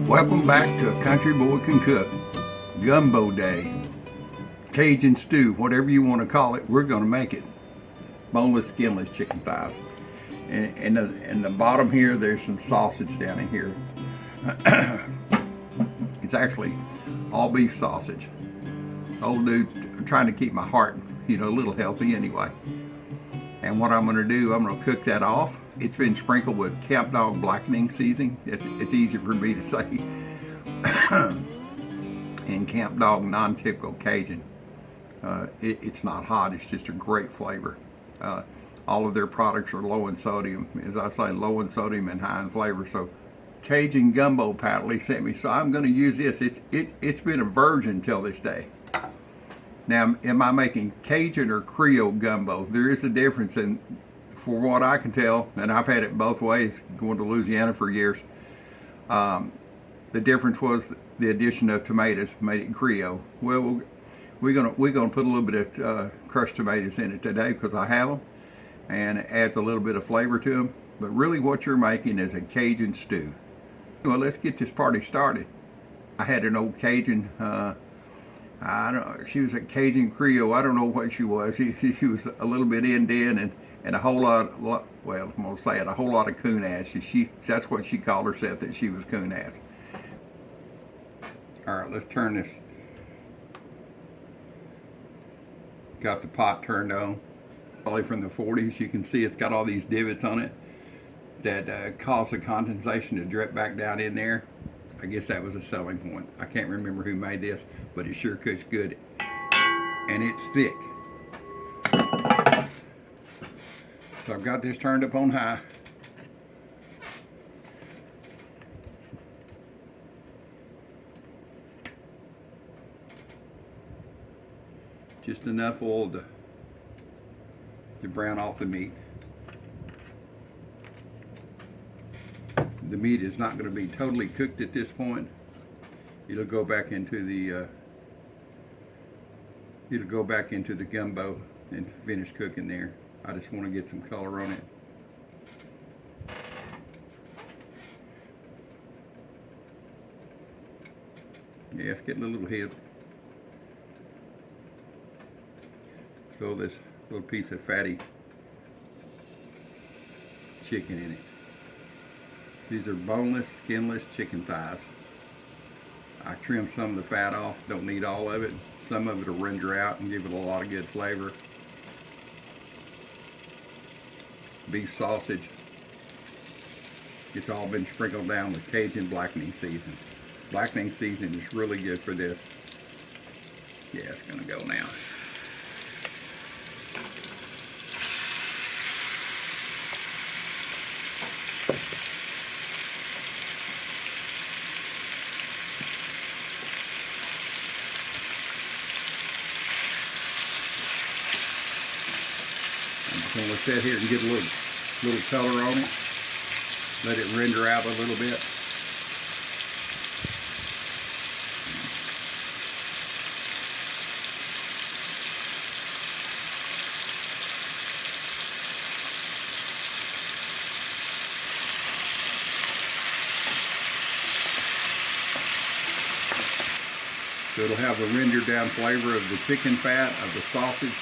Welcome back to A Country Boy Can Cook. Gumbo Day. Cajun stew, whatever you want to call it, we're going to make it. Boneless, skinless chicken thighs. And in the bottom here, there's some sausage down in here. It's actually all beef sausage. Old dude trying to keep my heart, a little healthy anyway. And what I'm going to do, I'm going to cook that off. It's been sprinkled with Camp Dog blackening seasoning. It's easy for me to say. And Camp Dog non-typical Cajun. It's not hot, it's just a great flavor. All of their products are low in sodium. As I say, low in sodium and high in flavor. So Cajun Gumbo Patley sent me, so I'm going to use this. It's been a virgin till this day. Now, am I making Cajun or Creole gumbo? There is a difference, and for what I can tell, and I've had it both ways, going to Louisiana for years, the difference was the addition of tomatoes made it Creole. Well, we're gonna put a little bit of crushed tomatoes in it today because I have them, and it adds a little bit of flavor to them. But really, what you're making is a Cajun stew. Well, let's get this party started. I had an old Cajun. I don't know, she was a Cajun Creole. I don't know what she was. She was a little bit Indian and a whole lot, well, I'm going to say it, a whole lot of coon ass. That's what she called herself, that she was coon ass. All right, let's turn this. Got the pot turned on. Probably from the 40s. You can see it's got all these divots on it that cause the condensation to drip back down in there. I guess that was a selling point. I can't remember who made this, but it sure cooks good. And it's thick. So I've got this turned up on high. Just enough oil to brown off the meat. The meat is not going to be totally cooked at this point. It'll go back into the gumbo and finish cooking there. I just want to get some color on it. Yeah, it's getting a little hit. Throw this little piece of fatty chicken in it. These are boneless, skinless chicken thighs. I trimmed some of the fat off, don't need all of it. Some of it will render out and give it a lot of good flavor. Beef sausage. It's all been sprinkled down with Cajun blackening seasoning. Blackening seasoning is really good for this. Yeah, it's gonna go now. I'm going to sit here and get a little color on it. Let it render out a little bit. So it'll have the rendered down flavor of the chicken fat, of the sausage.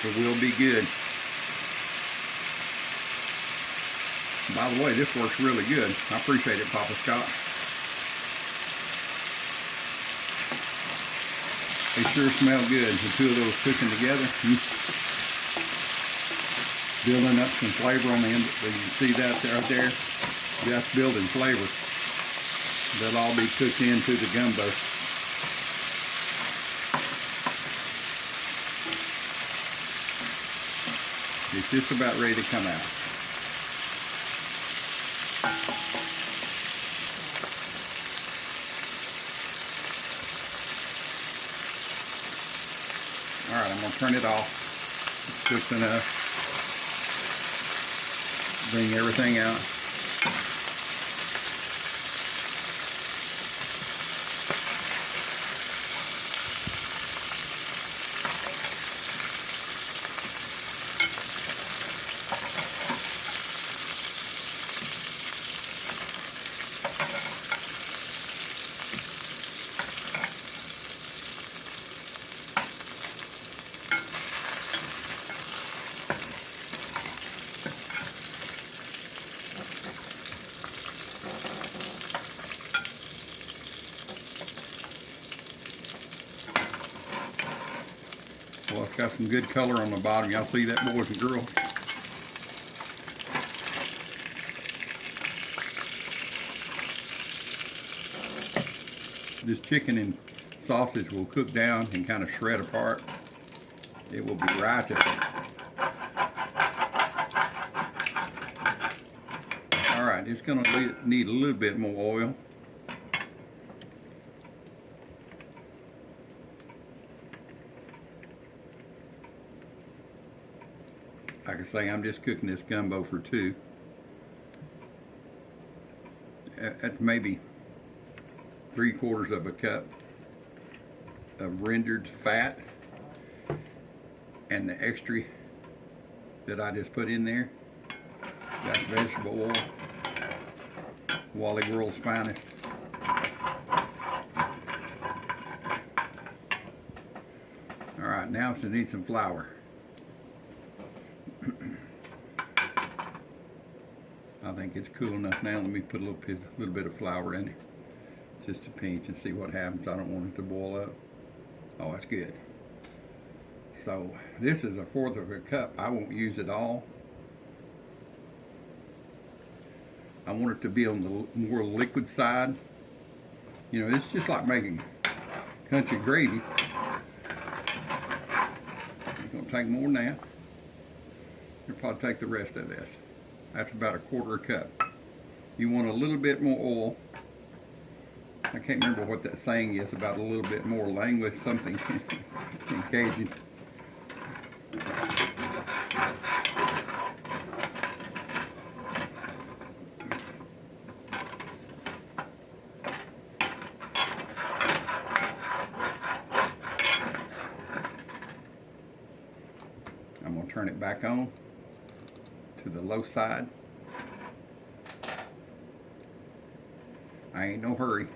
It will be good. By the way, this works really good. I appreciate it, Papa Scott. They sure smell good. The two of those cooking together. Building up some flavor on the end. You can see that right there. That's building flavor. They'll all be cooked into the gumbo. It's just about ready to come out. All right, I'm gonna turn it off. It's cooked enough. Bring everything out. Well, it's got some good color on the bottom. Y'all see that, boys and girls? This chicken and sausage will cook down and kind of shred apart. It will be righteous. All right, it's going to need a little bit more oil. Like I say, I'm just cooking this gumbo for two. At maybe 3/4 of a cup of rendered fat, and the extra that I just put in there, that's vegetable oil, Wally World's finest. All right, now it needs some flour. I think it's cool enough now. Let me put a little bit of flour in it, just a pinch, and see what happens. I don't want it to boil up. Oh, that's good. So this is 1/4 of a cup. I won't use it all. I want it to be on the more liquid side. You know, it's just like making country gravy. It's gonna take more than that. You'll probably take the rest of this. That's about 1/4 cup. You want a little bit more oil. I can't remember what that saying is about a little bit more language, something in Cajun. I'm going to turn it back on to the low side. I ain't no hurry.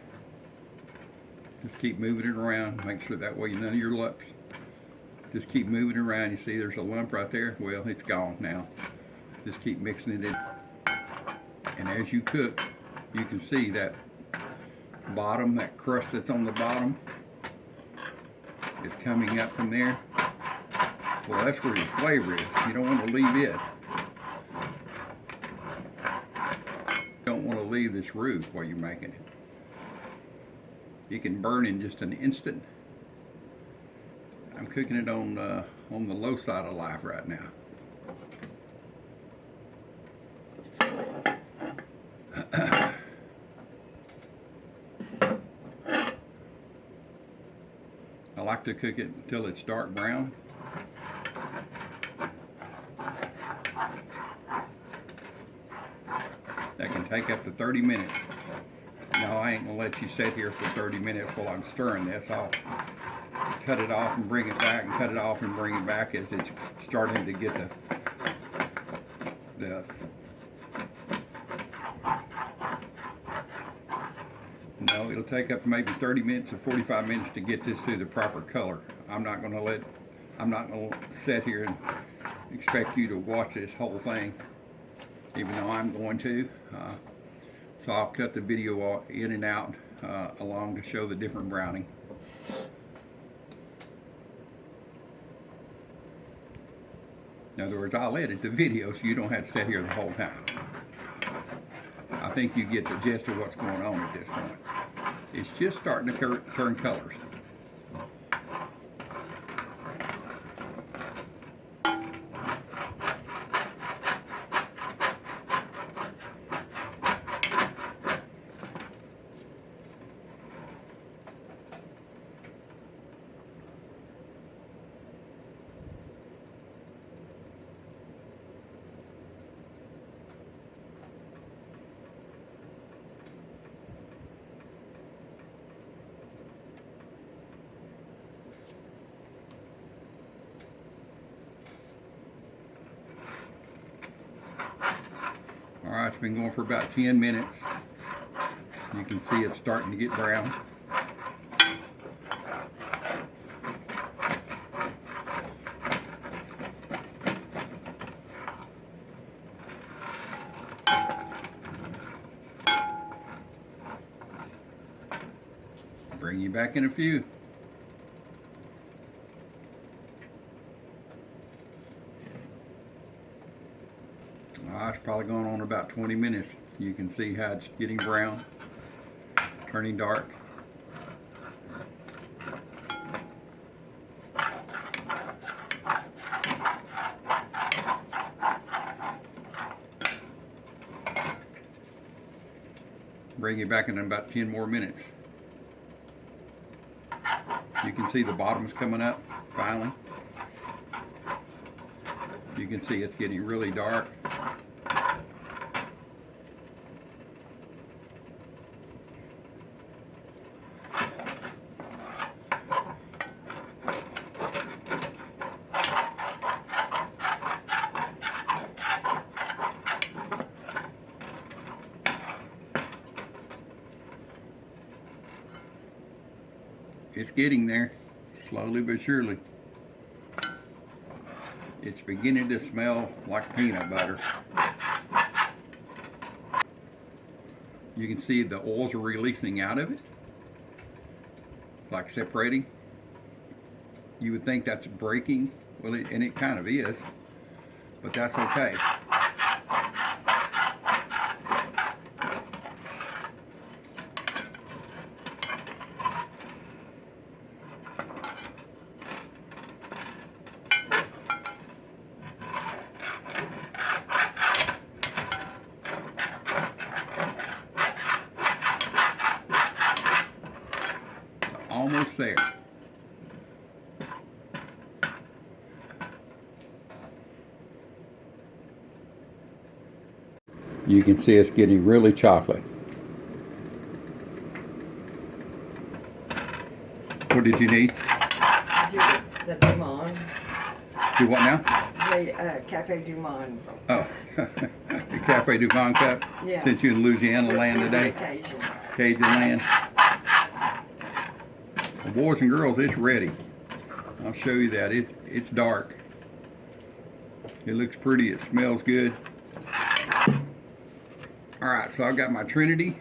Just keep moving it around. Make sure that way none of your lumps. Just keep moving it around. You see there's a lump right there? Well, it's gone now. Just keep mixing it in. And as you cook, you can see that bottom, that crust that's on the bottom is coming up from there. Well, that's where your flavor is. You don't want to leave it. You don't want to leave this roux while you're making it. It can burn in just an instant. I'm cooking it on the low side of life right now. I like to cook it until it's dark brown. That can take up to 30 minutes. No, I ain't gonna let you sit here for 30 minutes while I'm stirring this. I'll cut it off and bring it back, and cut it off and bring it back as it's starting to get the no, it'll take up maybe 30 minutes or 45 minutes to get this to the proper color. I'm not gonna sit here and expect you to watch this whole thing. even though I'm going to. So I'll cut the video in and out along to show the different browning. In other words, I'll edit the video so you don't have to sit here the whole time. I think you get the gist of what's going on at this point. It's just starting to turn colors. All right, it's been going for about 10 minutes. You can see it's starting to get brown. Bring you back in a few. It's probably going on about 20 minutes. You can see how it's getting brown, turning dark. Bring it back in about 10 more minutes. You can see the bottom's coming up finally. You can see it's getting really dark. It's getting there, slowly but surely. It's beginning to smell like peanut butter. You can see the oils are releasing out of it, like separating. You would think that's breaking, well, and it kind of is, but that's okay. Almost there. You can see it's getting really chocolate. What did you need? The Du Monde. Do what now? The Cafe Du Monde. Oh, the Cafe Du Monde cup? Yeah. Since you're in Louisiana land today? Cajun. Cajun land. Well, boys and girls, it's ready. I'll show you that. It's dark. It looks pretty. It smells good. All right, so I've got my Trinity,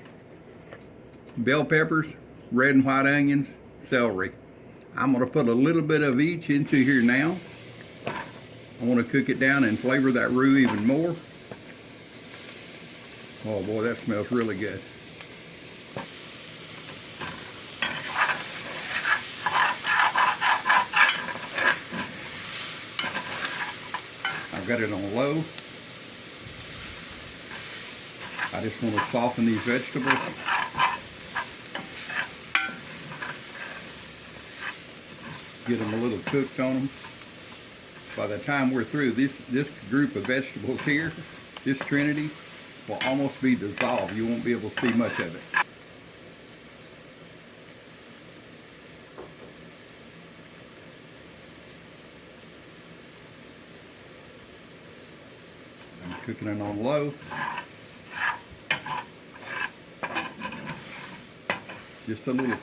bell peppers, red and white onions, celery. I'm going to put a little bit of each into here now. I want to cook it down and flavor that roux even more. Oh boy, that smells really good. I've got it on low. I just want to soften these vegetables. Get them a little cooked on them. By the time we're through, this group of vegetables here, this Trinity, will almost be dissolved. You won't be able to see much of it. I'm cooking it on low. Just a little,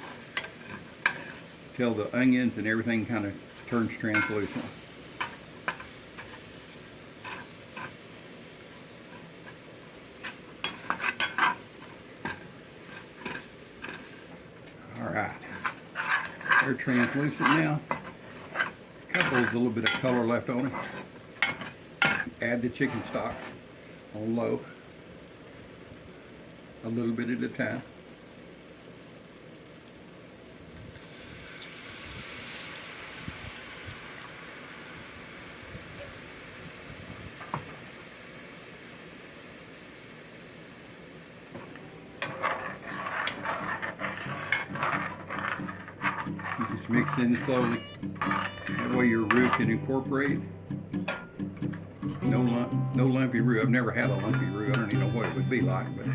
till the onions and everything kind of turns translucent. They're translucent now. Couple with a little bit of color left on them. Add the chicken stock on low, a little bit at a time. You just mix it in slowly. That way your roux can incorporate. No lumpy roux. I've never had a lumpy roux. I don't even know what it would be like, but